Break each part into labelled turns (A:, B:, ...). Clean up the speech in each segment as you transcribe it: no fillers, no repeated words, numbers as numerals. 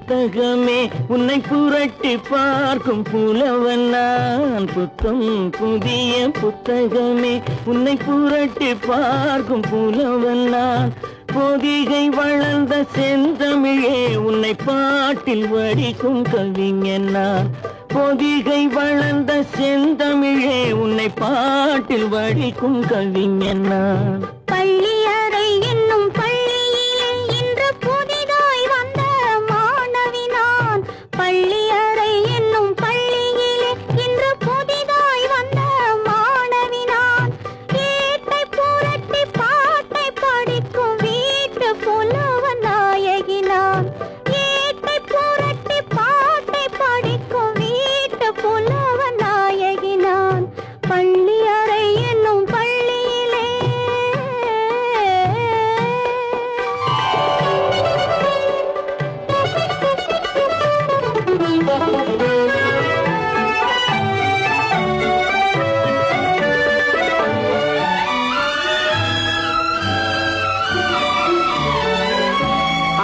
A: புத்தகமே உன்னை புரட்டி பார்க்கும் புலவன் நான். புத்தம் புதிய புத்தகமே உன்னை புரட்டி பார்க்கும் புலவன் நான். பொதிகை வளர்ந்த செந்தமிழே உன்னை பாட்டில் வடிக்கும் கவிஞன் நான். பொதிகை வளர்ந்த செந்தமிழே உன்னை பாட்டில் வடிக்கும் கவிஞன் நான்.
B: பள்ளியறை என்னும் பள்ளியிலே இன்று புதிதாய் வந்த மாணவி நான். பள்ளியறை என்னும் பள்ளியிலே இன்று புதிதாய் வந்த மாணவி நான். ஏட்டை புரட்டி பாட்டை படிக்கும் வீட்டு புலவன் நாயகி நான். ஏட்டை புரட்டி பாட்டை படிக்கும் வீட்டு புலவன் நாயகி நான். பள்ளியறை என்னும் பள்ளியிலே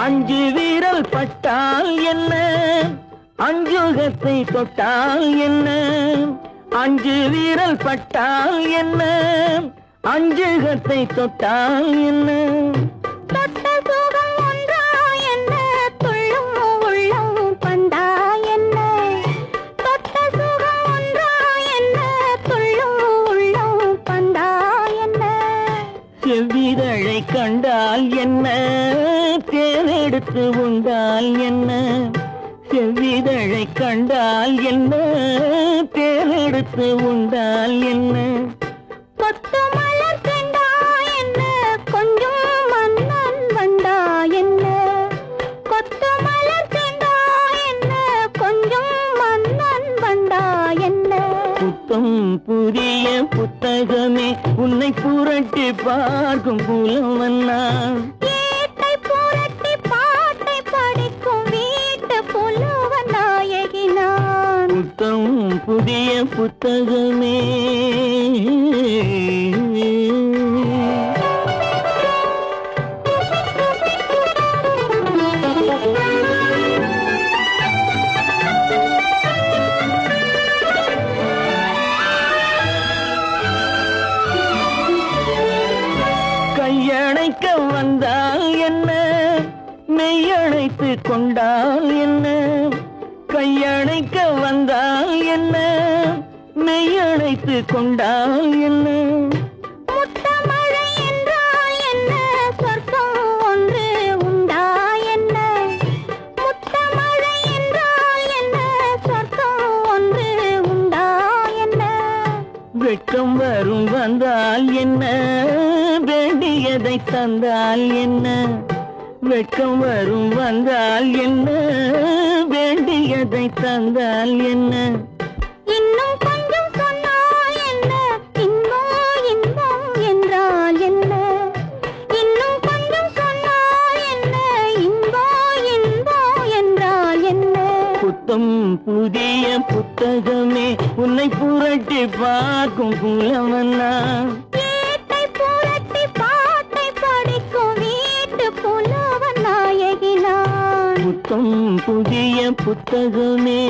A: அஞ்சு வீரல் பட்டால் என்ன, அஞ்சுகத்தை தொட்டால் என்ன. அஞ்சு வீரல் பட்டால் என்ன, அஞ்சுகத்தை தொட்டால் என்ன.
B: தொட்ட சுகம் ஒன்றா என்ன, துள்ளும் உள்ளம் பண்டா என்ன. தொட்ட சுகம் ஒன்றா என்ன, துள்ளும் உள்ளம் பண்டா என்ன.
A: செவ்விதழை கண்டால் என்ன, தேனெடுத்து உண்டால் என்ன. செவ்விதழை கண்டால் என்ன, தேனெடுத்து உண்டால் என்ன.
B: கொத்து மலர் செண்டா என்ன, கொஞ்சம் மன்னன் வண்டா என்ன. கொத்து மலர் செண்டா என்ன, கொஞ்சம் மன்னன் வண்டா என்ன.
A: புத்தம் புதிய புத்தகமே உன்னை புரட்டி பார்க்கும் புலவன் நான்.
B: ஏட்டை புரட்டி பாட்டை படிக்கும் வீட்டு புலவன் நாயகி நான்.
A: புத்தம் புதிய புத்தகமே. கையணைக்க வந்தால் என்ன, மெய்யணைத்து கொண்டால் என்ன. கையணைக்க வந்தால் என்ன, மெய்யணைத்து கொண்டால் என்ன.
B: முத்தமழை என்றால் என்ன, சொர்க்கம் ஒன்று உண்டா என்ன. முத்தமழை என்றால் என்ன, சொர்க்கம் ஒன்று உண்டா என்ன.
A: வெட்கம் வரும் வந்தால் என்ன, வேண்டியதை தந்தால் என்ன. வெட்கம் வரும் வந்தால் என்ன, வேண்டியதை தந்தால் என்ன.
B: இன்னும் கொஞ்சம் சொன்னால் என்ன, இன்பம் இன்பம் என்றால் என்ன. இன்னும் கொஞ்சம் சொன்னால் என்ன, இன்பம் இன்பம் என்றால் என்ன.
A: புத்தம் புதிய புத்தகமே உன்னை புரட்டி பார்க்கும் புலவன் நான்.
B: ஏட்டை புரட்டி பாட்டை படிக்கும் வீட்டு புலவன் நாயகி நான்.
A: புத்தம் புதிய புத்தகமே.